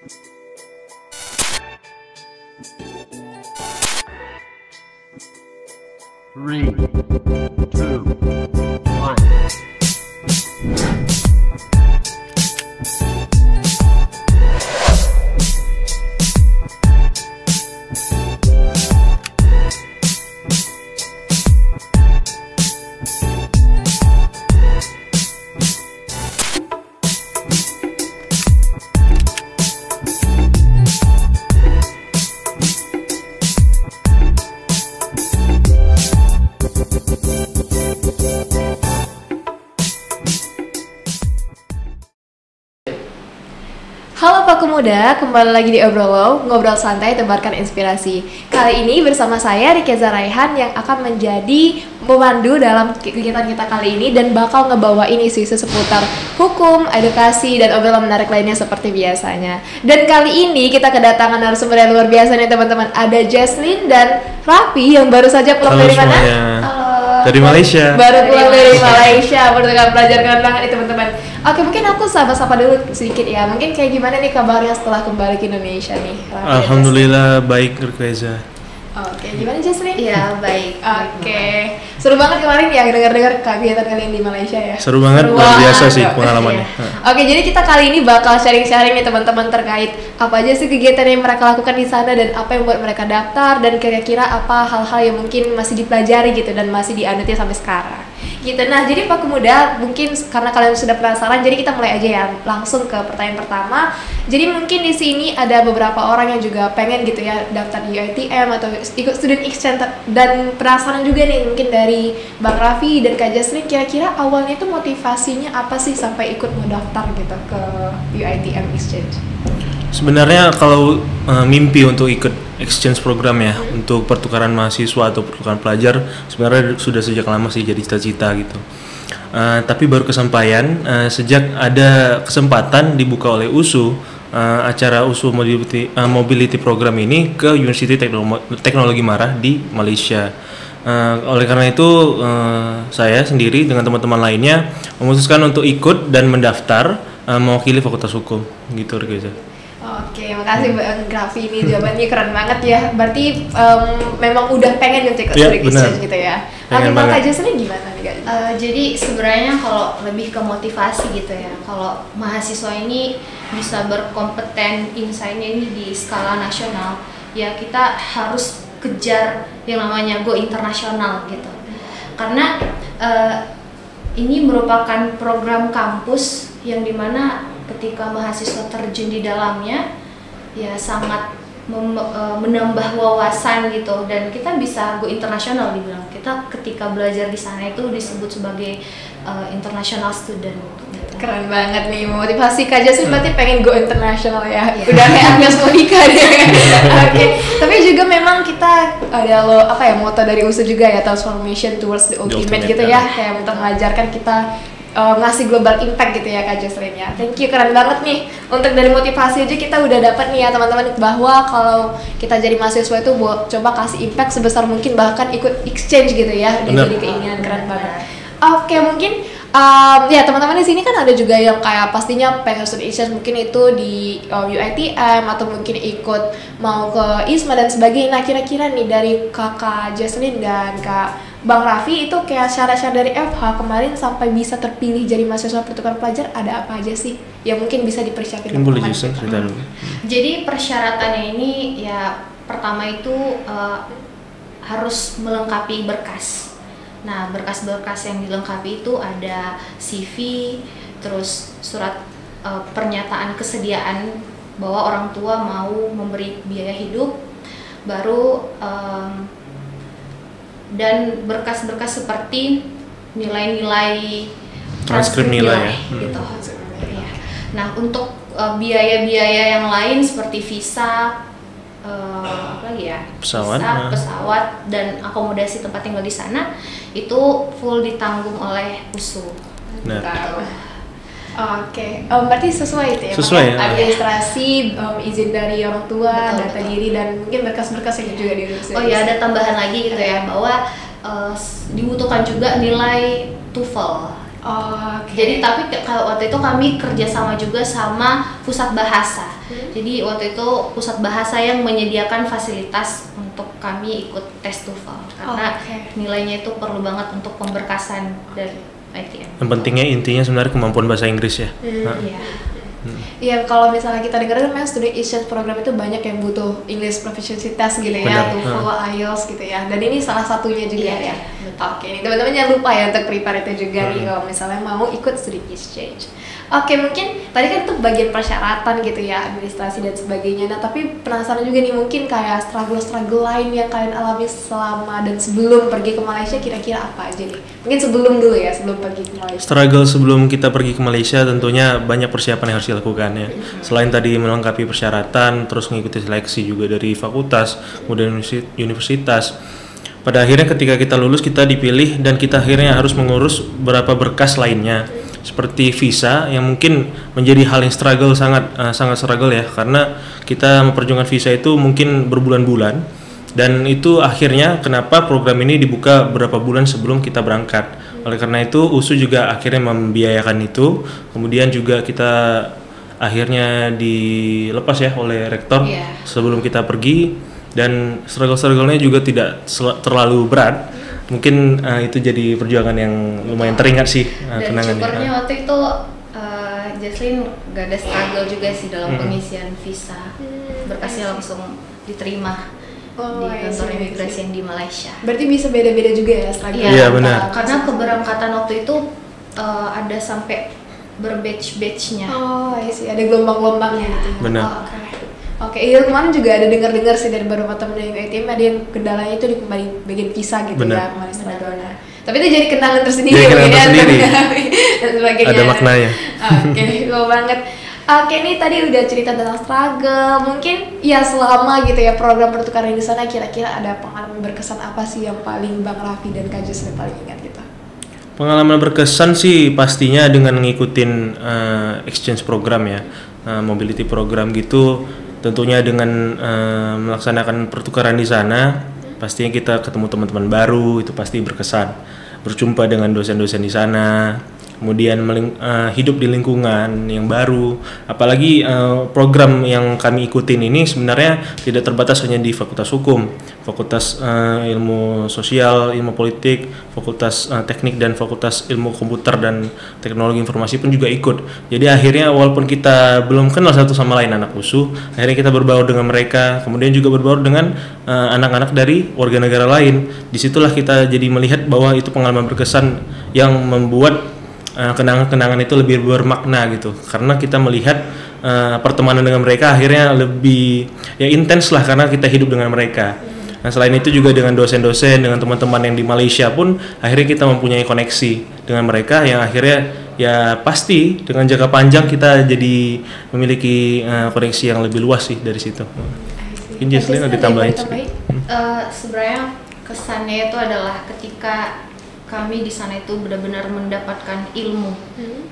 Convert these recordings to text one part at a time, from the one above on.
Three, two, one. Halo Paku Muda, kembali lagi di Obrolo, ngobrol santai tebarkan inspirasi. Kali ini bersama saya Rikeza Raihan yang akan menjadi pemandu dalam kegiatan kita kali ini dan bakal ngebawain isu-isu seputar hukum, edukasi, dan obrolan menarik lainnya seperti biasanya. Dan kali ini kita kedatangan narasumber yang luar biasa nih teman-teman. Ada Jesslyn dan Raffi yang baru saja pulang dari mana? Halo. Dari Malaysia. Baru pulang dari Malaysia, berdekat belajar keren banget nih teman-teman. Oke, mungkin aku sapa-sapa dulu sedikit ya. Mungkin kayak gimana nih kabarnya setelah kembali ke Indonesia nih? Raffi, Alhamdulillah baik, Rikeza. Oke, gimana Jesslyn? Iya, baik. Oke, seru banget kemarin ya dengar-dengar kegiatan kalian di Malaysia ya. Seru banget, luar biasa sih pengalamannya. Oke, jadi kita kali ini bakal sharing-sharing nih teman-teman terkait apa aja sih kegiatan yang mereka lakukan di sana dan apa yang buat mereka daftar dan kira-kira apa hal-hal yang mungkin masih dipelajari gitu dan masih dianuti sampai sekarang. Gitu. Nah, jadi Paku Muda, mungkin karena kalian sudah penasaran, jadi kita mulai aja ya langsung ke pertanyaan pertama. Jadi mungkin di sini ada beberapa orang yang juga pengen gitu ya daftar di UiTM atau ikut student exchange dan penasaran juga nih mungkin dari Bang Raffi dan Kak Jesslyn, kira-kira awalnya itu motivasinya apa sih sampai ikut mendaftar gitu ke UiTM exchange? Sebenarnya kalau mimpi untuk ikut exchange program ya, untuk pertukaran mahasiswa atau pertukaran pelajar sebenarnya sudah sejak lama sih jadi cita-cita gitu. Tapi baru kesampaian sejak ada kesempatan dibuka oleh USU, acara USU Mobility Program ini ke University Teknologi Marah di Malaysia. Oleh karena itu saya sendiri dengan teman-teman lainnya memutuskan untuk ikut dan mendaftar mewakili Fakultas Hukum gitu, Rikeza. Oke, makasih Bang Raffi, ini jawabannya keren banget ya. Berarti memang udah pengen untuk ikut student exchange gitu ya. Tapi Bang Kak Jesslyn gimana nih Kak? Jadi sebenarnya kalau lebih ke motivasi gitu ya. Kalau mahasiswa ini bisa berkompeten insight-nya ini di skala nasional, ya kita harus kejar yang namanya go internasional gitu. Karena ini merupakan program kampus yang dimana ketika mahasiswa terjun di dalamnya ya sangat menambah wawasan gitu, dan kita bisa go internasional dibilang. Kita ketika belajar di sana itu disebut sebagai international student gitu. Keren banget nih, motivasi Kak Jesslyn berarti pengen go internasional ya. Udah kayak Agnes Monica deh. Oke, tapi juga memang kita ada moto dari USU juga ya, transformation towards the ultimate gitu ya, kayak untuk mengajarkan kita ngasih global impact gitu ya Kak Jesslyn ya. Thank you, keren banget nih. Untuk dari motivasi aja kita udah dapat nih ya teman-teman, bahwa kalau kita jadi mahasiswa itu buat coba kasih impact sebesar mungkin, bahkan ikut exchange gitu ya. Udah jadi keinginan, keren banget. Oke, mungkin ya teman-teman di sini kan ada juga yang kayak pastinya pengen student exchange, mungkin itu di UiTM atau mungkin ikut mau ke ISMA dan sebagainya. Nah, kira-kira nih dari Kakak Jesslyn dan Kak Bang Raffi itu kayak syarat-syarat dari FH kemarin sampai bisa terpilih jadi mahasiswa pertukaran pelajar ada apa aja sih yang mungkin bisa dipersiapkan teman-teman? Jadi persyaratannya ini ya pertama itu harus melengkapi berkas. Nah, berkas-berkas yang dilengkapi itu ada CV, terus surat pernyataan kesediaan bahwa orang tua mau memberi biaya hidup, baru dan berkas-berkas seperti nilai-nilai transkrip nilai ya. Gitu. Ya. Nah, untuk biaya-biaya yang lain seperti visa, apa lagi ya? Pesawat dan akomodasi tempat tinggal di sana itu full ditanggung oleh USU. Oke, berarti sesuai itu ya? Sesuai ya. Administrasi, izin dari orang tua, data diri, dan mungkin berkas-berkas yang juga diurus. Oh iya, ada tambahan lagi gitu ya, bahwa dibutuhkan juga nilai TOEFL Oke. Jadi tapi kalau waktu itu kami kerjasama juga sama pusat bahasa. Jadi waktu itu pusat bahasa yang menyediakan fasilitas untuk kami ikut tes TOEFL karena nilainya itu perlu banget untuk pemberkasan dari ITM. Yang pentingnya intinya sebenarnya kemampuan bahasa Inggris ya. Iya. Iya, kalau misalnya kita dengar kan memang student exchange program itu banyak yang butuh English proficiency test gitu ya, Benar. TOEFL, IELTS gitu ya. Dan ini salah satunya juga Iya, ya. betul. Oke, nih teman-teman jangan lupa ya untuk prepare itu juga nih kalau misalnya mau ikut student exchange. Oke, mungkin tadi kan itu bagian persyaratan gitu ya, administrasi dan sebagainya. Nah, tapi penasaran juga nih mungkin kayak struggle-struggle lain yang kalian alami selama dan sebelum pergi ke Malaysia kira-kira apa aja nih? Mungkin sebelum dulu ya, sebelum pergi ke Malaysia. Struggle sebelum kita pergi ke Malaysia tentunya banyak persiapan yang harus dilakukan ya. Selain tadi melengkapi persyaratan, terus mengikuti seleksi juga dari fakultas, kemudian universitas. Pada akhirnya ketika kita lulus kita dipilih dan kita akhirnya harus mengurus beberapa berkas lainnya seperti visa yang mungkin menjadi hal yang sangat struggle ya karena kita memperjuangkan visa itu mungkin berbulan-bulan dan itu akhirnya kenapa program ini dibuka beberapa bulan sebelum kita berangkat. Oleh karena itu USU juga akhirnya membiayakan itu, kemudian juga kita akhirnya dilepas ya oleh rektor sebelum kita pergi dan struggle-struggle-nya juga tidak terlalu berat. Mungkin itu jadi perjuangan yang lumayan teringat sih Dan kenangannya. syukurnya waktu itu Jesslyn gak ada struggle juga sih dalam pengisian visa. Berkasnya langsung diterima di kantor imigrasi yang di Malaysia. Berarti bisa beda-beda juga ya struggle. Iya, benar. Karena keberangkatan waktu itu ada sampai berbatch-batchnya. Oh, iya sih, ada gelombang-gelombangnya gitu. Benar. Oh, Oke, iya kemarin juga ada dengar-dengar sih dari beberapa temen yang ITM ada yang kendalanya itu di bagian visa gitu ya, kemarin struggle-nya. Tapi itu jadi kenangan tersendiri. Jadi kenangan tersendiri. Dan sebagainya. Ada maknanya. Oke, cool banget. Oke, ini tadi udah cerita tentang struggle. Mungkin ya selama gitu ya program pertukaran di sana kira-kira ada pengalaman berkesan apa sih yang paling Bang Raffi dan Kak Jesslyn paling ingat gitu? Pengalaman berkesan sih pastinya dengan ngikutin exchange program ya, mobility program gitu. Tentunya dengan melaksanakan pertukaran di sana, pastinya kita ketemu teman-teman baru, itu pasti berkesan. Berjumpa dengan dosen-dosen di sana, kemudian hidup di lingkungan yang baru. Apalagi program yang kami ikutin ini sebenarnya tidak terbatas hanya di Fakultas Hukum, Fakultas Ilmu Sosial, Ilmu Politik, Fakultas Teknik dan Fakultas Ilmu Komputer dan Teknologi Informasi pun juga ikut. Jadi akhirnya walaupun kita belum kenal satu sama lain anak USU, akhirnya kita berbaur dengan mereka, kemudian juga berbaur dengan anak-anak dari warga negara lain. Disitulah kita jadi melihat bahwa itu pengalaman berkesan yang membuat kenangan-kenangan itu lebih bermakna gitu, karena kita melihat pertemanan dengan mereka akhirnya lebih ya intens lah karena kita hidup dengan mereka. Nah selain itu juga dengan dosen-dosen, dengan teman-teman yang di Malaysia pun akhirnya kita mempunyai koneksi dengan mereka yang akhirnya ya pasti dengan jangka panjang kita jadi memiliki koneksi yang lebih luas sih dari situ. Mungkin Jesslyn ada ditambahin sedikit. Sebenarnya kesannya itu adalah ketika kami di sana itu benar-benar mendapatkan ilmu,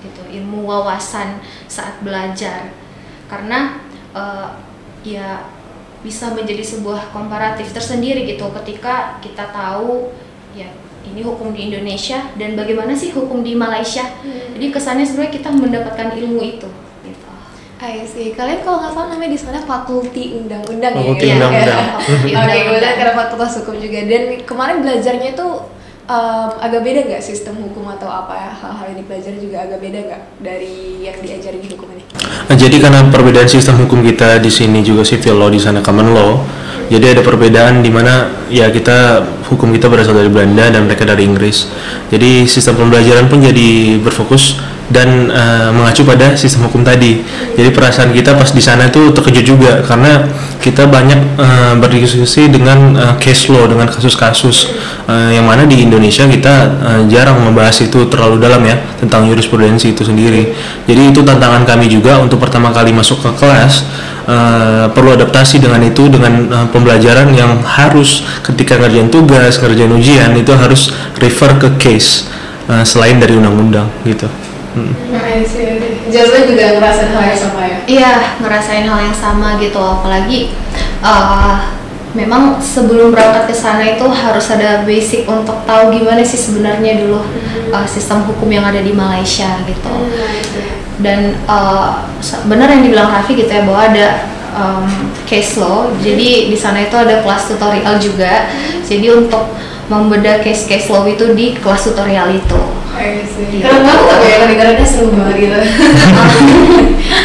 gitu, ilmu wawasan saat belajar, karena ya bisa menjadi sebuah komparatif tersendiri gitu, ketika kita tahu ya ini hukum di Indonesia dan bagaimana sih hukum di Malaysia. Jadi kesannya sebenarnya kita mendapatkan ilmu itu. Gitu. I see. Kalian kalau nggak salah namanya di sana fakulti undang-undang ya. Fakulti undang-undang. Oke, kemudian karena fakultas hukum juga. Dan kemarin belajarnya itu agak beda nggak sistem hukum atau apa ya, hal-hal yang dipelajari juga agak beda nggak dari yang diajari di hukum ini? Nah, jadi karena perbedaan sistem hukum kita di sini juga civil law, di sana common law, jadi ada perbedaan di mana ya hukum kita berasal dari Belanda dan mereka dari Inggris. Jadi sistem pembelajaran pun jadi berfokus dan mengacu pada sistem hukum tadi. Jadi perasaan kita pas di sana itu terkejut juga karena kita banyak berdiskusi dengan case law, dengan kasus-kasus yang mana di Indonesia kita jarang membahas itu terlalu dalam ya tentang jurisprudensi itu sendiri. Jadi itu tantangan kami juga untuk pertama kali masuk ke kelas, perlu adaptasi dengan itu, dengan pembelajaran yang harus ketika ngerjain tugas, ngerjain ujian itu harus refer ke case selain dari undang-undang gitu. Jesslyn juga ngerasain hal yang sama ya? Iya, ngerasain hal yang sama gitu, apalagi memang sebelum berangkat ke sana itu harus ada basic untuk tahu gimana sih sebenarnya dulu sistem hukum yang ada di Malaysia gitu. Dan benar yang dibilang Raffi gitu ya, bahwa ada case law. Jadi di sana itu ada kelas tutorial juga. Jadi untuk membedah case law itu di kelas tutorial itu. Keren banget tapi ya, kedengarannya seru banget gitu.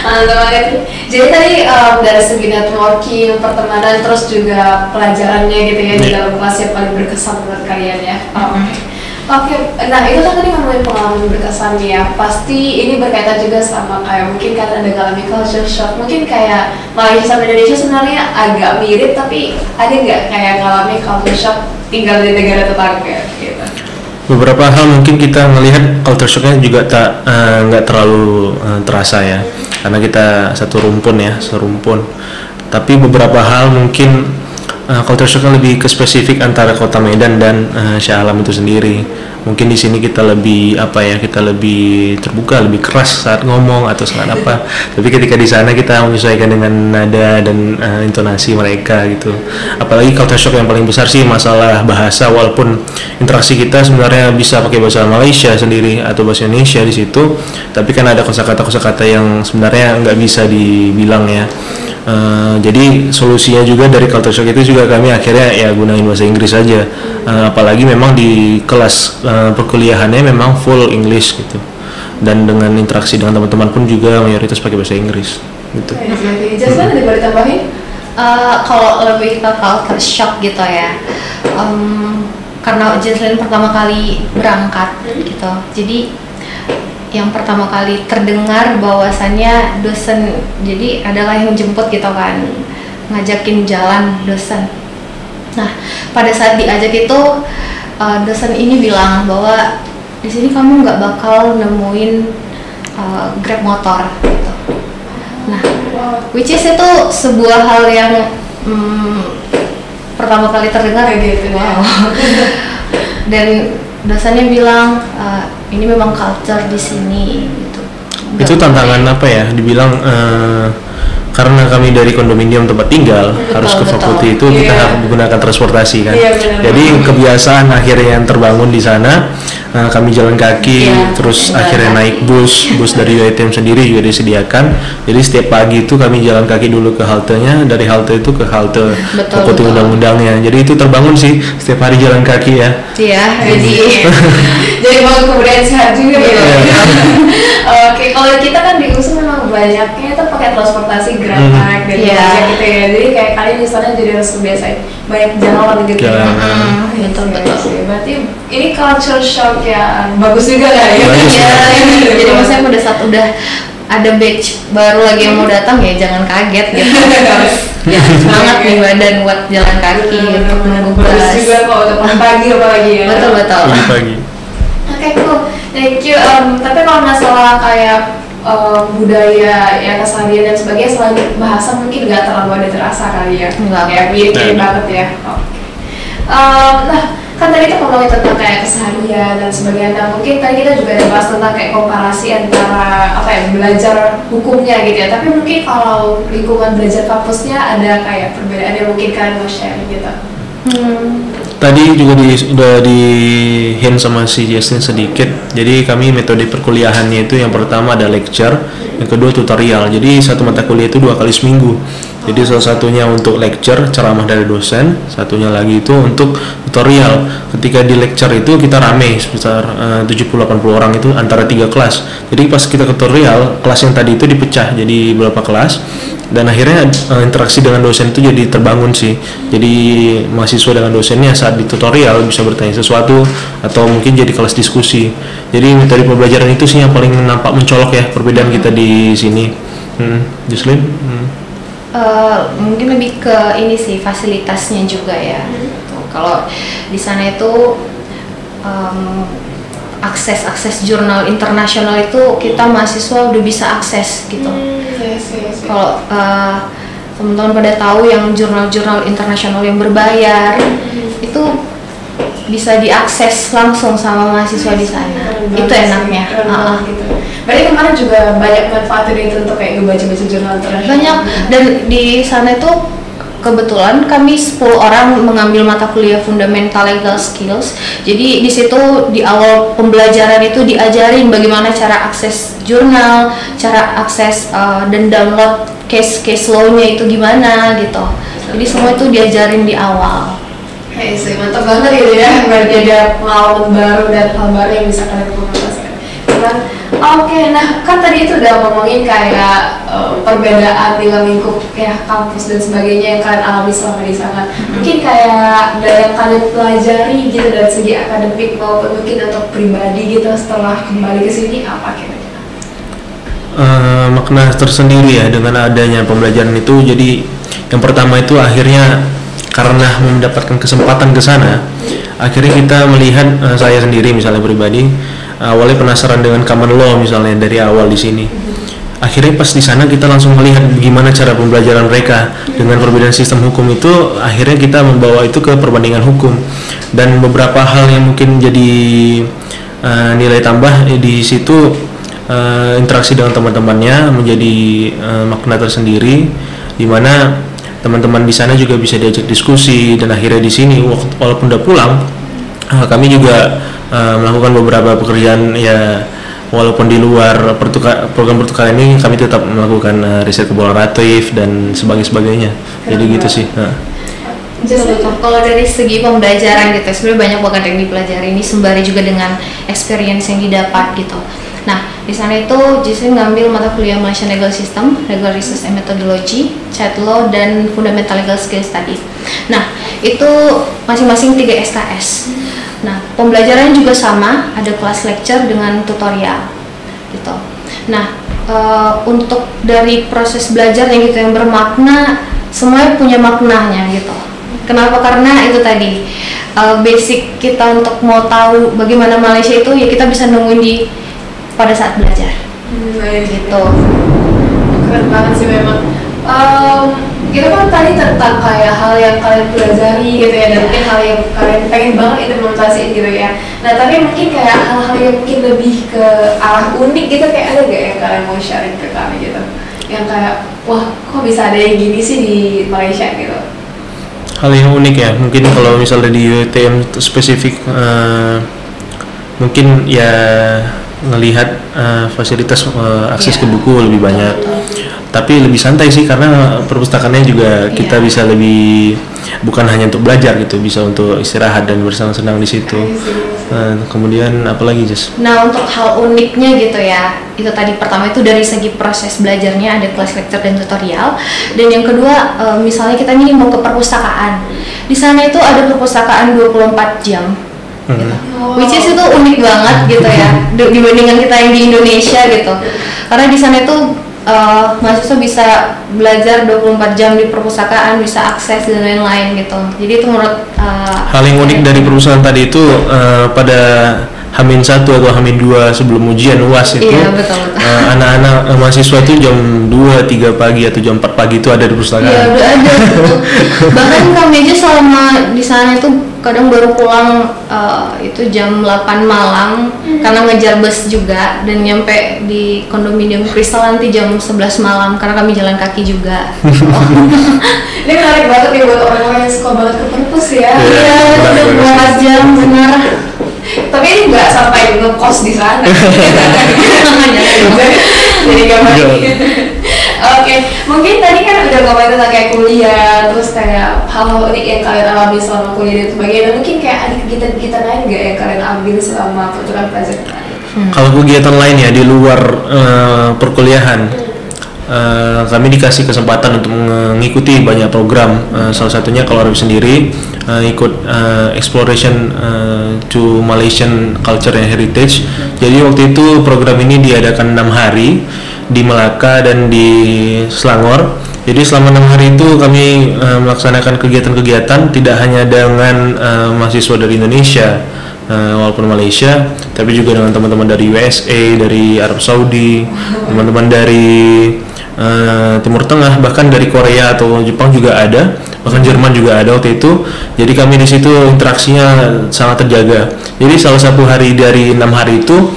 Mantap banget. Jadi tadi dari segi networking, pertemanan, terus juga pelajarannya gitu ya di dalam kelas yang paling berkesan buat kalian ya. Oke, nah itu kan tadi ngomongin pengalaman berkesan ya. Pasti ini berkaitan juga sama kayak mungkin karena ada ngalami culture shock. Mungkin kayak Malaysia sama Indonesia sebenarnya agak mirip, tapi ada nggak kayak ngalami culture shock tinggal di negara tetangga gitu? Beberapa hal mungkin kita melihat culture shocknya juga nggak terlalu terasa ya, karena kita satu rumpun. Tapi beberapa hal mungkin culture shocknya lebih ke spesifik antara kota Medan dan Shah Alam itu sendiri. Mungkin di sini kita lebih kita lebih terbuka, lebih keras saat ngomong atau saat apa. Tapi ketika di sana kita menyesuaikan dengan nada dan intonasi mereka gitu. Apalagi culture shock yang paling besar sih masalah bahasa, walaupun interaksi kita sebenarnya bisa pakai bahasa Malaysia sendiri atau bahasa Indonesia di situ, tapi kan ada kosakata yang sebenarnya nggak bisa dibilang ya. Jadi solusinya juga dari culture shock itu juga kami akhirnya ya gunain bahasa Inggris saja. Apalagi memang di kelas perkuliahannya memang full English gitu, dan dengan interaksi dengan teman-teman pun juga mayoritas pakai bahasa Inggris gitu. Jasmine ada boleh tambahin? Kalau lebih ke culture shock gitu ya, karena Jasmine pertama kali berangkat gitu, jadi yang pertama kali terdengar bahwasannya dosen, jadi adalah yang jemput gitu kan, ngajakin jalan dosen. Nah pada saat diajak itu dosen ini bilang bahwa di sini kamu nggak bakal nemuin Grab motor gitu. Nah which is itu sebuah hal yang pertama kali terdengar gitu. Wow. Dan dosennya bilang ini memang culture di sini gitu. Itu tantangan apa ya? Dibilang karena kami dari kondominium tempat tinggal, harus ke fakulti itu kita harus menggunakan transportasi kan. Jadi kebiasaan akhirnya yang terbangun di sana, kami jalan kaki, terus akhirnya naik bus dari UiTM sendiri juga disediakan. Jadi setiap pagi itu kami jalan kaki dulu ke haltenya, dari halte itu ke halte fakulti undang-undangnya. Jadi itu terbangun sih setiap hari jalan kaki ya. Iya, jadi mau kemudian sehat juga ya. Oke, kalau kita kan di USU memang banyaknya itu pakai transportasi gerak dan gitu ya. Jadi kayak kalian di sana jadi harus kebiasaan banyak jalan gitu. Betul. Berarti ini culture shock ya, bagus juga lah ya. Jadi maksudnya pada saat udah ada batch baru lagi yang mau datang ya jangan kaget gitu. Ya semangat nih badan buat jalan kaki untuk menunggu bagus juga kok untuk pagi apalagi ya. Betul. Pagi. Oke, cool. Thank you. Tapi kalau masalah kayak budaya ya keseharian dan sebagainya selain bahasa mungkin nggak terlalu ada terasa kali ya. Kayak mirip banget ya. Nah kan tadi kita ngomongin tentang kayak keseharian dan sebagainya. Nah, mungkin tadi kita juga ada bahas tentang kayak komparasi antara belajar hukumnya gitu ya. Tapi mungkin kalau lingkungan belajar kampusnya ada kayak perbedaan yang mungkin kalian mau share gitu. Tadi juga udah di hint sama si Justin sedikit. Jadi kami metode perkuliahannya itu yang pertama ada lecture, yang kedua tutorial. Jadi satu mata kuliah itu 2 kali seminggu. Jadi salah satunya untuk lecture, ceramah dari dosen, satunya lagi itu untuk tutorial. Ketika di lecture itu kita rame sekitar 70-80 orang itu antara 3 kelas. Jadi pas kita ke tutorial, kelas yang tadi itu dipecah jadi beberapa kelas. Dan akhirnya interaksi dengan dosen itu jadi terbangun sih. Jadi mahasiswa dengan dosennya saat di tutorial bisa bertanya sesuatu atau mungkin jadi kelas diskusi. Jadi metode pembelajaran itu sih yang paling nampak mencolok ya perbedaan kita di sini. Jocelyn? Mungkin lebih ke ini sih fasilitasnya juga ya. Kalau di sana itu akses jurnal internasional itu kita mahasiswa udah bisa akses gitu. Kalau teman-teman pada tahu yang jurnal-jurnal internasional yang berbayar itu bisa diakses langsung sama mahasiswa di sana. Itu enaknya. Gitu. Berarti kemarin juga banyak manfaatnya itu untuk kayak ngebaca-baca jurnal internasional. Banyak, dan di sana itu kebetulan kami 10 orang mengambil mata kuliah Fundamental Legal Skills. Jadi di situ di awal pembelajaran itu diajarin bagaimana cara akses jurnal, cara akses dan download case law-nya itu gimana gitu. Jadi semua itu diajarin di awal. Sih, mantap banget gitu ya, berarti ada pengalaman baru dan hal baru yang bisa kalian implementasikan. Oke, nah kan tadi itu udah ngomongin kayak perbedaan tinggal lingkup kayak kampus dan sebagainya yang kalian alami selama di sana. Mungkin kayak dari yang kalian pelajari gitu dari segi akademik maupun mungkin untuk pribadi gitu setelah kembali ke sini apa kira-kira? Makna tersendiri ya dengan adanya pembelajaran itu. Jadi yang pertama itu akhirnya karena mendapatkan kesempatan ke sana, akhirnya kita melihat, saya sendiri misalnya pribadi awalnya penasaran dengan common law misalnya dari awal di sini. Akhirnya pas di sana kita langsung melihat gimana cara pembelajaran mereka dengan perbedaan sistem hukum itu. Akhirnya kita membawa itu ke perbandingan hukum dan beberapa hal yang mungkin jadi nilai tambah di situ. Interaksi dengan teman-temannya menjadi makna tersendiri, di mana teman-teman di sana juga bisa diajak diskusi. Dan akhirnya di sini walaupun udah pulang, kami juga melakukan beberapa pekerjaan ya, walaupun di luar program pertukaran ini kami tetap melakukan riset kolaboratif dan sebagainya. Jadi gitu sih. Kalau dari segi pembelajaran gitu, sebenarnya banyak banget yang dipelajari ini sembari juga dengan experience yang didapat gitu. Nah, di sana itu Jesslyn ngambil mata kuliah Malaysian Legal System, Legal Research and Methodology, Child Law, dan Fundamental Legal Skills tadi. Nah, itu masing-masing 3 SKS. Nah, pembelajaran juga sama, ada kelas lecture dengan tutorial gitu. Nah, untuk dari proses belajar yang gitu yang bermakna, semuanya punya maknanya gitu. Kenapa? Karena itu tadi basic kita untuk mau tahu bagaimana Malaysia itu ya kita bisa nemuin pada saat belajar. Gitu. Keren banget sih memang. Kita kan tadi tentang kayak hal yang kalian pelajari gitu ya, dan mungkin hal yang kalian pengen banget implementasiin gitu ya. Nah tapi mungkin kayak hal-hal yang mungkin lebih ke arah unik gitu, kayak ada gak yang kalian mau sharing ke kami gitu? Yang kayak, wah kok bisa ada yang gini sih di Malaysia gitu? Hal yang unik ya, mungkin kalau misalnya di UTM spesifik mungkin ya ngelihat fasilitas akses ke buku lebih banyak, tapi lebih santai sih karena perpustakaannya juga kita bisa lebih, bukan hanya untuk belajar gitu, bisa untuk istirahat dan bersenang-senang di situ. Kemudian apalagi Jess? Nah untuk hal uniknya gitu ya, itu tadi pertama itu dari segi proses belajarnya ada kelas lecture dan tutorial, dan yang kedua misalnya kita ini mau ke perpustakaan, di sana itu ada perpustakaan 24 jam. Gitu. Which is itu unik banget gitu ya dibandingkan kita yang di Indonesia gitu, karena di sana itu mahasiswa bisa belajar 24 jam di perpustakaan, bisa akses dan lain-lain gitu. Jadi itu menurut hal yang unik dari perusahaan tadi itu pada H-1 atau H-2 sebelum ujian UAS itu, anak-anak mahasiswa itu jam 2-3 pagi atau jam 4 pagi itu ada di perpustakaan. Iya udah ada gitu. Bahkan kami aja selama di sana itu kadang baru pulang itu jam 8 malam karena ngejar bus juga, dan nyampe di kondominium Crystal nanti jam 11 malam karena kami jalan kaki juga. Ini menarik banget nih buat orang-orang yang suka banget ke perpus ya. Iya, udah 24 jam benar. Tapi ini nggak sampai ngekos di sana. Jadi gampang. Oke, mungkin tadi kan udah ngomongin tentang kayak kuliah, terus kayak hal-hal unik yang kalian alami selama kuliah dan sebagainya. Mungkin kayak ada kegiatan-kegiatan lain nggak yang kalian ambil selama pertukaran pelajar kalian? Kalau kegiatan lain ya di luar perkuliahan, kami dikasih kesempatan untuk mengikuti banyak program. Salah satunya kalau Arif sendiri ikut exploration to Malaysian Culture and Heritage. Jadi waktu itu program ini diadakan 6 hari di Melaka dan di Selangor. Jadi selama 6 hari itu kami melaksanakan kegiatan-kegiatan tidak hanya dengan mahasiswa dari Indonesia walaupun Malaysia, tapi juga dengan teman-teman dari USA, dari Arab Saudi, teman-teman dari Timur Tengah, bahkan dari Korea atau Jepang juga ada, bahkan Jerman juga ada waktu itu. Jadi kami di situ interaksinya sangat terjaga. Jadi salah satu hari dari 6 hari itu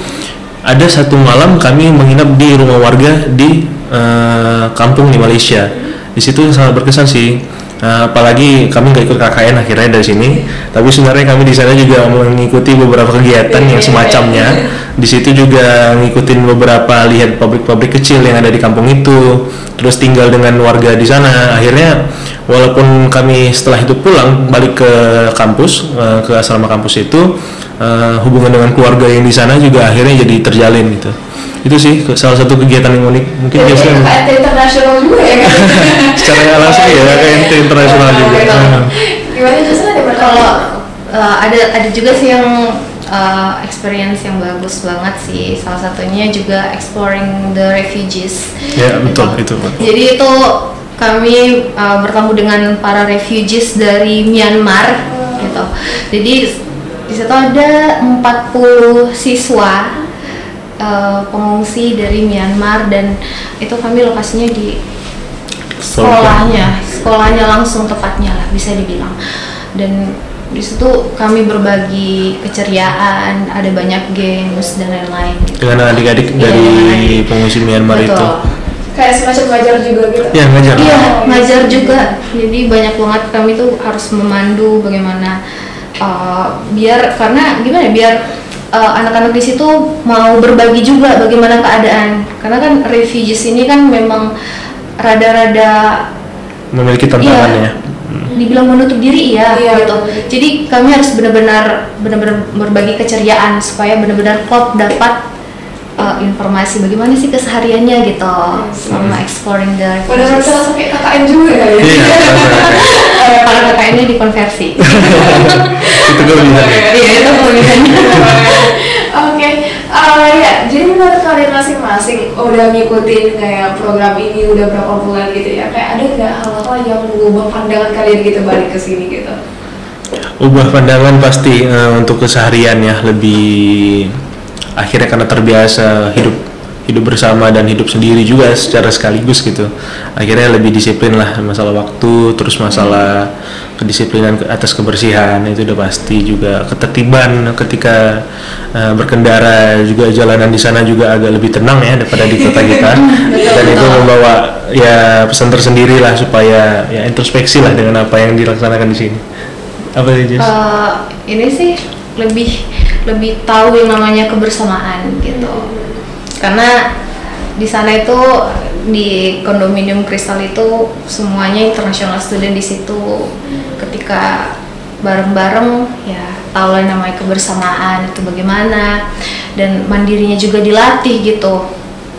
ada satu malam kami menginap di rumah warga di kampung di Malaysia. Di situ sangat berkesan sih, Apalagi kami nggak ikut KKN akhirnya dari sini, tapi sebenarnya kami di sana juga mengikuti beberapa kegiatan yang semacamnya. Di situ juga ngikutin beberapa, lihat pabrik-pabrik kecil yang ada di kampung itu, terus tinggal dengan warga di sana. Akhirnya walaupun kami setelah itu pulang balik ke kampus, ke asrama kampus itu, hubungan dengan keluarga yang di sana juga akhirnya jadi terjalin gitu. Itu sih salah satu kegiatan yang unik. Mungkin biasanya kayak internasional juga ya kan. secara nggak langsung ya kayak internasional juga. Gimana justru ada Kalau ada juga sih yang experience yang bagus banget sih. Salah satunya juga exploring the refugees. Ya betul itu. Jadi itu kami bertemu dengan para refugees dari Myanmar gitu. Jadi di situ ada 40 siswa pengungsi dari Myanmar, dan itu kami lokasinya di sekolahnya langsung tepatnya lah bisa dibilang. Dan di situ kami berbagi keceriaan, ada banyak games dan lain-lain dengan adik-adik dari pengungsi Myanmar. Betul. Itu kayak semacam ngajar juga gitu. ya ngajar. Iya, ngajar juga. Jadi banyak banget kami tuh harus memandu bagaimana karena gimana ya, biar anak-anak di situ mau berbagi juga bagaimana keadaan. Karena kan refugees ini kan memang rada-rada memiliki tantangan ya. Dibilang menutup diri Iya, gitu. Jadi kami harus benar-benar berbagi keceriaan supaya benar-benar klub dapat informasi bagaimana sih kesehariannya gitu selama exploring the Padahal refugees. langsung kayak KKN juga ya. Iya. Para KKN-nya dikonversi. Itu kelebihan. Iya, itu kelebihannya. Oke, ya, jadi menurut kalian masing-masing udah ngikutin kayak program ini udah berapa bulan gitu ya, kayak ada nggak hal-hal yang mengubah pandangan kalian gitu balik ke sini gitu? Ubah pandangan pasti untuk keseharian ya, lebih akhirnya karena terbiasa hidup bersama dan hidup sendiri juga secara sekaligus gitu, akhirnya lebih disiplin lah masalah waktu, terus masalah kedisiplinan atas kebersihan itu udah pasti, juga ketertiban ketika berkendara, juga jalanan di sana juga agak lebih tenang ya daripada di kota kita. Dan itu membawa ya pesan tersendiri lah supaya ya introspeksi lah dengan apa yang dilaksanakan di sini. Apa sih Jess? Ini sih lebih tahu yang namanya kebersamaan gitu. Karena di sana itu di kondominium Kristal itu semuanya international student di situ. Ketika bareng-bareng ya tahu lah namanya kebersamaan itu bagaimana, dan mandirinya juga dilatih gitu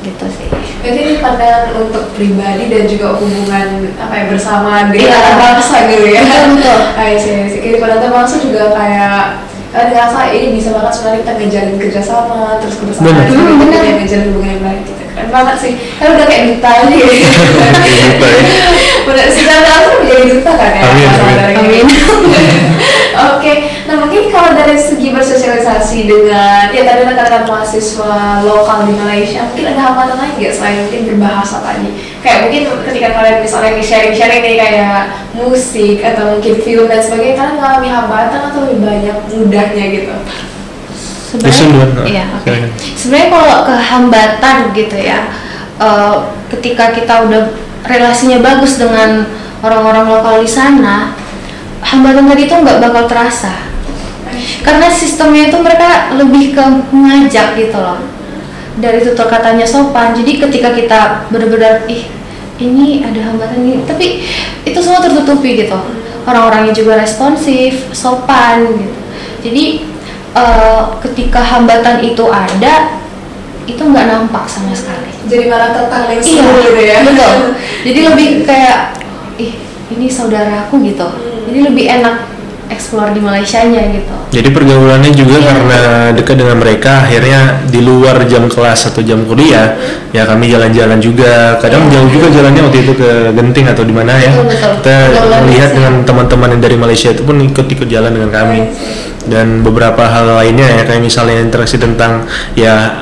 sih. Jadi ini pandangan untuk pribadi dan juga hubungan apa ya bersama dengan anak bangsa gitu ya. Betul. Sih. Kehidupan antar bangsa juga kayak ngerasa ini bisa banget sebenarnya kita ngejalin kerjasama, terus kebersamaan, Bener. yang ngejalin hubungan yang baik gitu. Keren banget sih. Kan udah kayak duta aja gitu. Udah secara langsung menjadi duta kan ya. Amin. Oke, nah mungkin kalau dari segi bersosialisasi dengan ya tadi rekan-rekan mahasiswa lokal di Malaysia, mungkin ada hambatan lain nggak selain mungkin berbahasa tadi? Kayak mungkin ketika kalian misalnya sharing-sharing nih kayak musik atau mungkin film dan sebagainya, kalian mengalami hambatan atau lebih banyak mudahnya gitu? Iya, oke. Sebenarnya kalau kehambatan gitu ya, ketika kita udah relasinya bagus dengan orang-orang lokal di sana, hambatan tadi itu nggak bakal terasa. Karena sistemnya itu mereka lebih ke mengajak gitu loh. Dari tutur katanya sopan. Jadi ketika kita benar-benar ini ada hambatan ini, tapi itu semua tertutupi gitu. Orang-orangnya juga responsif, sopan gitu. Jadi ketika hambatan itu ada, itu nggak nampak sama sekali. Jadi malah tetangga yang seru gitu ya? Betul. Jadi lebih kayak ini saudaraku gitu. Jadi lebih enak explore di Malaysianya gitu. Jadi pergaulannya juga karena dekat dengan mereka, akhirnya di luar jam kelas atau jam kuliah ya kami jalan-jalan juga. Kadang jauh juga jalannya waktu itu ke Genting atau di mana ya. Betul. Kita melihat dengan teman-teman yang dari Malaysia itu pun ikut jalan dengan kami. Dan beberapa hal lainnya ya, kayak misalnya interaksi tentang ya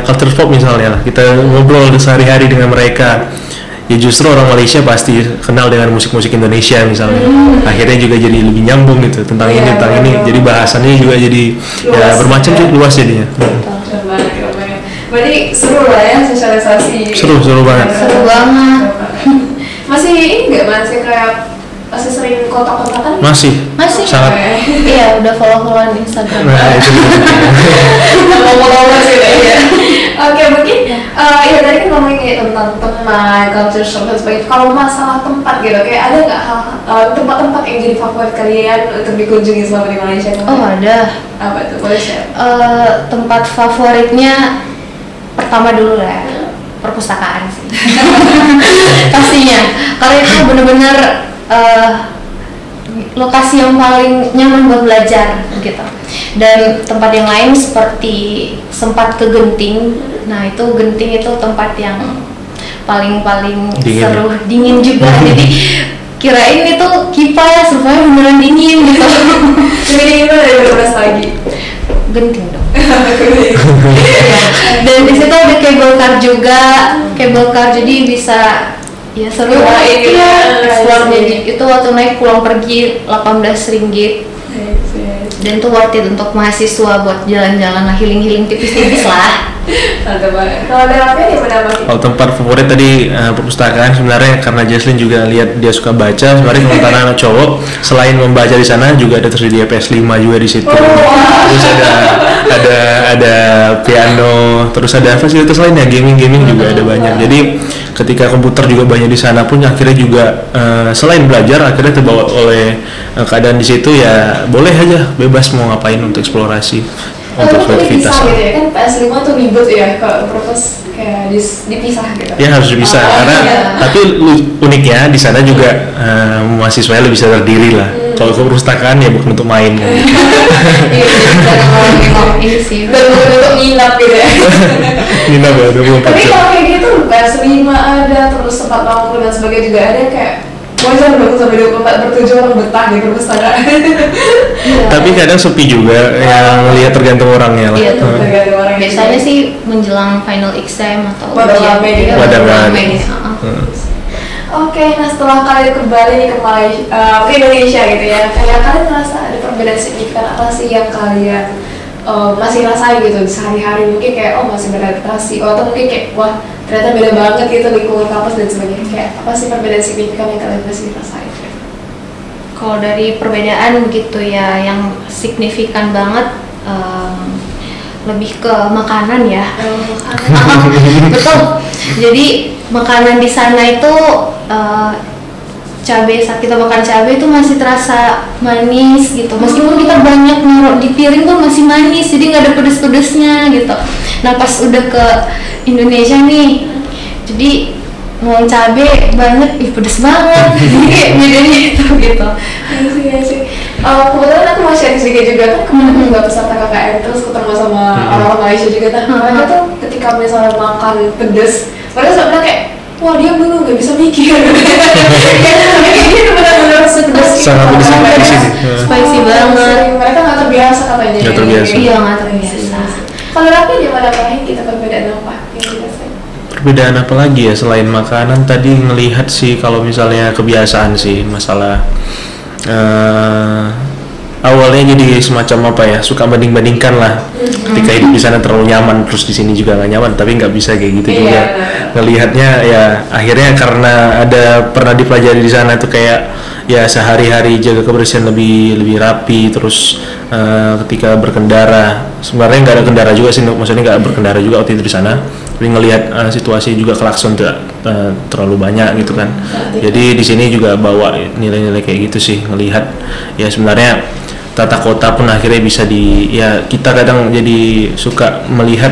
culture pop misalnya lah. Kita ngobrol sehari-hari dengan mereka. Ya justru orang Malaysia pasti kenal dengan musik-musik Indonesia misalnya. Akhirnya juga jadi lebih nyambung gitu tentang ini tentang ini. Jadi bahasannya juga jadi ya bermacam sih, luas jadinya. Keren banget. Berarti seru lah ya sosialisasi. Seru banget. Seru banget. Masih ini nggak masih kayak masih sering kontak-kontakan? Masih sangat. Iya, udah follow-followan Instagram. Nah, itu Ngomong-ngomong sih ya. Oke, mungkin ya tadi kan ngomongin kayak tentang teman, culture shock dan sebagainya. Kalau masalah tempat gitu, kayak ada nggak tempat-tempat yang jadi favorit kalian untuk dikunjungi selama di Malaysia? Oh, ada. Apa tuh? Boleh share? Tempat favoritnya pertama dulu lah, perpustakaan sih. Pastinya, karena itu bener-bener lokasi yang paling nyaman buat belajar gitu. Dan tempat yang lain seperti sempat ke Genting. Nah, itu Genting itu tempat yang paling dingin. Seru, dingin juga. Jadi kirain itu kipas, rupanya beneran dingin gitu. Lebih dingin tuh dari berapa lagi? Genting dong. Dan di situ ada cable car juga, jadi bisa ya seru lah itu ya, explore. Jadi itu waktu naik pulang pergi 18 ringgit. Dan itu worth it untuk mahasiswa buat jalan-jalan lah, healing tipis-tipis lah. Mantap banget. Kalau ada apa yang mana Bang? Kalau tempat favorit tadi perpustakaan, sebenarnya karena Jesslyn juga lihat dia suka baca. Sebenarnya kalau anak cowok selain membaca di sana juga ada tersedia PS5 juga di situ. Terus ada piano, terus ada fasilitas lainnya, gaming juga ada banyak. Jadi ketika komputer juga banyak di sana pun akhirnya juga selain belajar akhirnya terbawa oleh keadaan di situ, ya boleh aja bebas mau ngapain untuk eksplorasi. Untuk aktivitas gitu ya kan, PS5 tuh ribet ya kalau purpose kayak dipisah gitu. Ya harus dipisah karena tapi uniknya di sana juga mahasiswanya lebih bisa terdiri lah. Kalau ke perpustakaan ya bukan untuk main. Iya, jadi ini sih. Untuk nginap gitu ya. Nginap ya 24 jam. Tapi kalau kayak gitu PS5 ada, terus tempat nongkrong dan sebagainya juga ada, kayak wajar dong sampai 24 per 7 orang betah di perpustakaan. Tapi kadang sepi juga, yang lihat tergantung orangnya lah. Iya, tergantung orang. Biasanya sih menjelang final exam atau ujian. Oke, nah setelah kalian kembali nih ke Malaysia, ke Indonesia gitu ya, kayak kalian merasa ada perbedaan signifikan apa sih yang kalian masih rasain gitu sehari-hari? Mungkin kayak masih beradaptasi, atau mungkin kayak wah ternyata beda banget gitu lingkungan kampus dan sebagainya. Kayak apa sih perbedaan signifikan yang kalian masih rasain? Kalau dari perbedaan gitu ya, yang signifikan banget lebih ke makanan ya. Betul. Jadi makanan di sana itu cabai, saat kita makan cabai itu masih terasa manis gitu. Meskipun kita banyak naruh di piring tuh masih manis, jadi nggak ada pedes-pedesnya gitu. Nah pas udah ke Indonesia nih, jadi ngomong cabai banget, pedes banget. Jadi kayak bedanya itu gitu. Iya sih. Kebetulan aku mau share sedikit juga kan, kemarin aku juga peserta KKN terus ketemu sama orang-orang Malaysia juga. Mereka tuh ketika misalnya makan pedes, mereka sampai bilang kayak, wah dia dulu nggak bisa mikir. Kayak gitu benar-benar pedes. Sangat pedes di sini. Spicy banget. Mereka nggak terbiasa katanya. Nggak terbiasa. Iya, nggak terbiasa. Kalau Rafi di mana lain kita perbedaan apa yang dirasain? Perbedaan apa lagi ya selain makanan? Tadi ngelihat sih kalau misalnya kebiasaan sih, masalah awalnya jadi semacam apa ya, suka banding-bandingkan lah. Ketika hidup di sana terlalu nyaman, terus di sini juga nggak nyaman, tapi nggak bisa kayak gitu juga. Ngelihatnya ya akhirnya karena ada pernah dipelajari di sana tuh kayak ya sehari-hari jaga kebersihan lebih rapi. Terus ketika berkendara, sebenarnya nggak ada kendara juga sih, maksudnya nggak berkendara juga waktu itu di sana. Tapi ngelihat situasi juga klakson terlalu banyak gitu kan. Jadi di sini juga bawa nilai-nilai kayak gitu sih, ngelihat ya sebenarnya tata kota pun akhirnya bisa kita kadang jadi suka melihat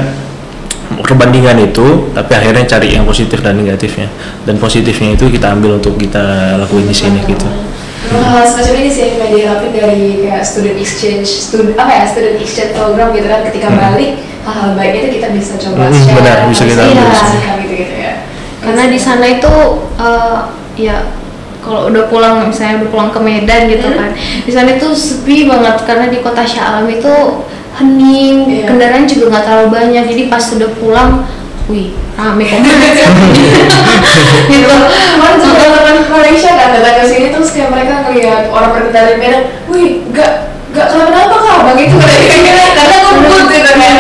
perbandingan itu, tapi akhirnya cari yang positif dan negatifnya, dan positifnya itu kita ambil untuk kita lakuin di sini gitu. Semacam ini sih yang diharapin dari kayak student exchange program gitu kan, ketika balik hal-hal baik itu kita bisa coba share. Benar, bisa kita ambil gitu ya. Karena di sana itu ya kalau udah pulang, misalnya udah pulang ke Medan gitu kan, di sana itu sepi banget karena di kota Shah Alam itu hening, kendaraan juga nggak terlalu banyak. Jadi pas sudah pulang, wih rame kok. Gitu. Kemarin juga teman Malaysia kan datang ke sini terus kayak mereka ngelihat orang berkendara di Medan, wih nggak kenapa-napa kak, begitu karena ngebut gitu kan.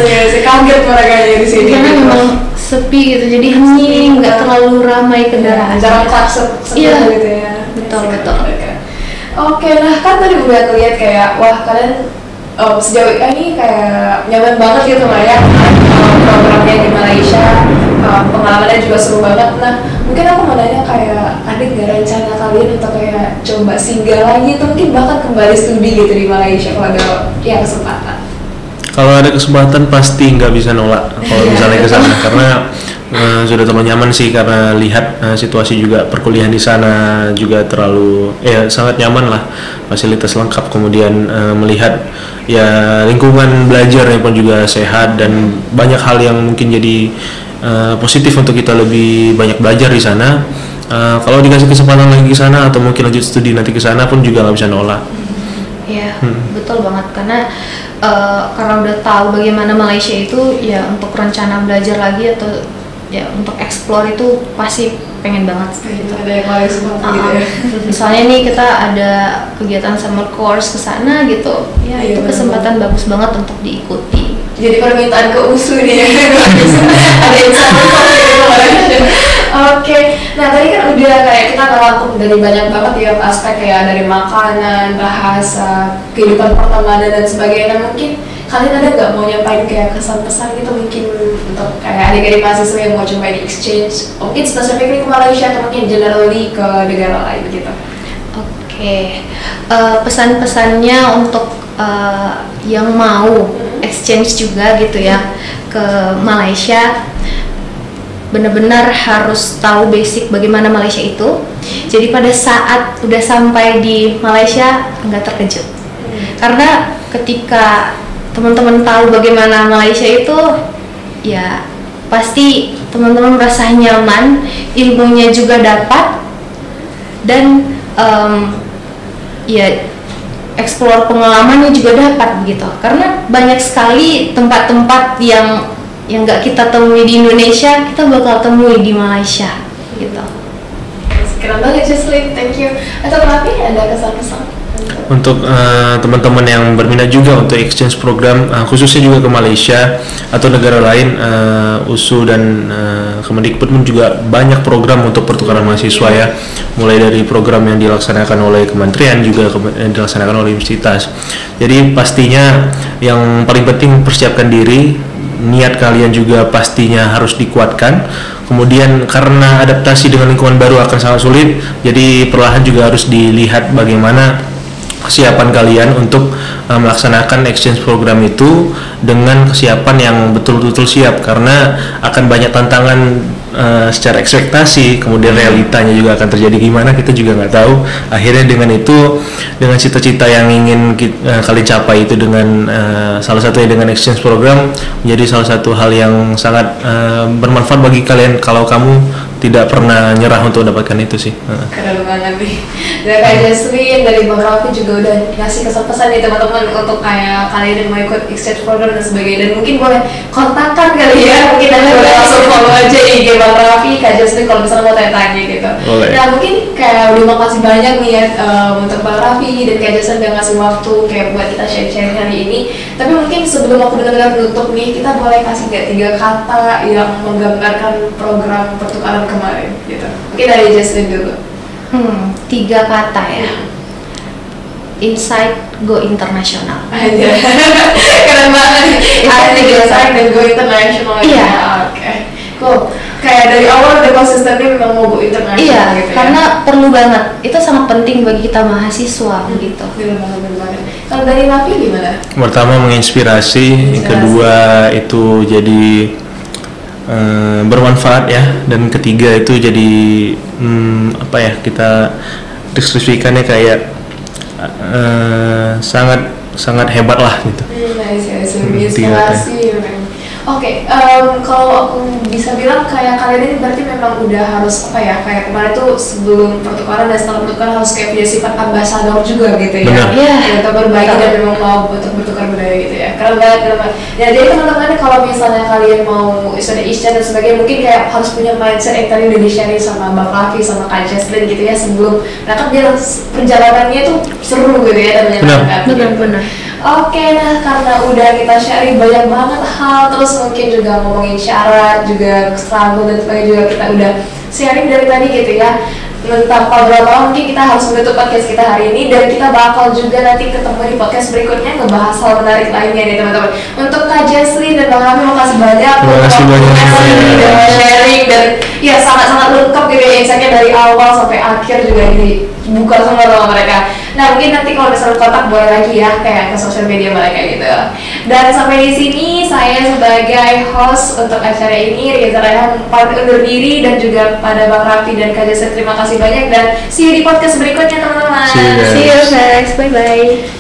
Saya kaget mereka di sini. Karena memang sepi gitu, jadi hening, nggak terlalu ramai kendaraan. Jarang klakson Iya, gitu ya. betul. Oke, nah kan tadi udah ngeliat kayak wah kalian sejauh ini kayak nyaman banget gitu lah ya programnya di Malaysia, pengalamannya juga seru banget. Nah mungkin aku mau nanya kayak ada nggak rencana kalian untuk kayak coba singgah lagi atau mungkin bahkan kembali studi gitu di Malaysia kalau ada ya kesempatan? Kalau ada kesempatan pasti nggak bisa nolak kalau misalnya ke sana karena sudah terlalu nyaman sih, karena lihat situasi juga perkuliahan di sana juga terlalu sangat nyaman lah, fasilitas lengkap, kemudian melihat ya lingkungan belajarnya pun juga sehat dan banyak hal yang mungkin jadi positif untuk kita lebih banyak belajar di sana. Kalau dikasih kesempatan lagi ke sana atau mungkin lanjut studi nanti ke sana pun juga nggak bisa nolak. Iya, betul banget karena udah tahu bagaimana Malaysia itu ya, untuk rencana belajar lagi atau ya untuk explore itu pasti pengen banget gitu. Ada yang lain semua gitu ya. Misalnya nih kita ada kegiatan summer course ke sana gitu. Ya Iya, itu kesempatan bagus banget untuk diikuti. Jadi permintaan ke USU nih ya. Ada yang sama gitu. Oke, nah tadi kan udah kayak kita ngerangkum dari banyak banget ya aspek kayak dari makanan, bahasa, kehidupan pertemanan dan sebagainya. Nah, mungkin kalian ada nggak mau nyampain kayak kesan-pesan gitu mungkin untuk kayak adik-adik mahasiswa yang mau coba di exchange, mungkin spesifiknya ke Malaysia atau mungkin generally ke negara lain gitu? Oke, pesan-pesannya untuk yang mau exchange juga gitu ya ke Malaysia, benar-benar harus tahu basic bagaimana Malaysia itu. Jadi pada saat udah sampai di Malaysia nggak terkejut, karena ketika teman-teman tahu bagaimana Malaysia itu, ya pasti teman-teman merasa nyaman, ilmunya juga dapat, dan ya explore pengalamannya juga dapat gitu. Karena banyak sekali tempat-tempat yang nggak kita temui di Indonesia, kita bakal temui di Malaysia gitu. Keren banget Jocelyn, thank you. Atau Rafi ada kesan-kesan? Untuk teman-teman yang berminat juga untuk exchange program, khususnya juga ke Malaysia atau negara lain, USU dan Kemendikbud pun juga banyak program untuk pertukaran mahasiswa ya, mulai dari program yang dilaksanakan oleh kementerian juga dilaksanakan oleh universitas. Jadi pastinya yang paling penting persiapkan diri, niat kalian juga pastinya harus dikuatkan. Kemudian karena adaptasi dengan lingkungan baru akan sangat sulit, jadi perlahan juga harus dilihat bagaimana kesiapan kalian untuk melaksanakan exchange program itu dengan kesiapan yang betul-betul siap, karena akan banyak tantangan secara ekspektasi, kemudian realitanya juga akan terjadi gimana kita juga nggak tahu. Akhirnya dengan itu, dengan cita-cita yang ingin kalian capai itu dengan salah satunya dengan exchange program menjadi salah satu hal yang sangat bermanfaat bagi kalian kalau kamu tidak pernah nyerah untuk mendapatkan itu sih. Keren banget nih. Dari Kak Jocelyn, dari Bang Rafi juga udah ngasih kesan-pesan nih teman-teman untuk kayak kalian yang mau ikut exchange program dan sebagainya. Dan mungkin boleh kontakkan kali ya, mungkin anda boleh langsung follow aja IG Bang Rafi, Kak Jocelyn kalau misalnya mau tanya-tanya gitu. Boleh. Nah mungkin kayak udah makasih banyak nih ya untuk Bang Rafi dan Kak Jocelyn udah ngasih waktu kayak buat kita sharing-sharing hari ini. Tapi mungkin sebelum aku benar-benar menutup nih, kita boleh kasih nggak 3 kata yang menggambarkan program pertukaran kemarin gitu. Mungkin dari Jocelyn dulu. 3 kata ya. Insight, go international. Aja. Keren banget. Ada Insight dan go international. Iya. Oke. Cool. Kayak dari awal udah konsistennya memang mau go international. Iya, gitu karena ya. perlu banget. Itu sangat penting bagi kita mahasiswa gitu. Bener banget. Kalau dari Rafi gimana? Pertama menginspirasi, yang kedua itu jadi bermanfaat ya, dan ketiga itu jadi apa ya, kita deskripsikannya kayak sangat hebat lah gitu. Nice. Inspirasi. Oke, kalau aku bisa bilang kayak kalian ini berarti memang udah harus apa ya, kayak kemarin tuh sebelum pertukaran dan setelah pertukaran harus kayak punya sifat ambasador juga gitu ya. Benar. Ya, untuk berbagi dan memang mau untuk bertukar budaya gitu ya. Keren banget. Ya jadi teman-teman kalau misalnya kalian mau studi exchange dan sebagainya, mungkin kayak harus punya mindset yang tadi udah di-share sama Bang Rafi sama Kak Jocelyn gitu ya sebelum berangkat, biar perjalanannya tuh seru gitu ya dan menyenangkan. Benar. Oke, nah karena udah kita sharing banyak banget hal, terus mungkin juga ngomongin syarat, juga struggle dan sebagainya juga kita udah sharing dari tadi gitu ya. Tanpa berapa mungkin kita harus menutup podcast kita hari ini, dan kita bakal juga nanti ketemu di podcast berikutnya ngebahas hal menarik lainnya nih teman-teman. Untuk Kak Jesslyn dan Bang Raffi, makasih banyak Terima kasih banyak. udah sharing, dan ya sangat-sangat lengkap gitu ya insight-nya dari awal sampai akhir juga dibuka semua sama mereka. Nah mungkin nanti kalau misalnya kontak boleh lagi ya kayak ke sosial media mereka gitu. Dan sampai di sini saya sebagai host untuk acara ini, Riza Rayhan, pamit undur diri, dan juga pada Bang Raffi dan Kak Jesslyn terima kasih banyak, dan see you di podcast berikutnya teman-teman. See you, guys. See you next, bye bye.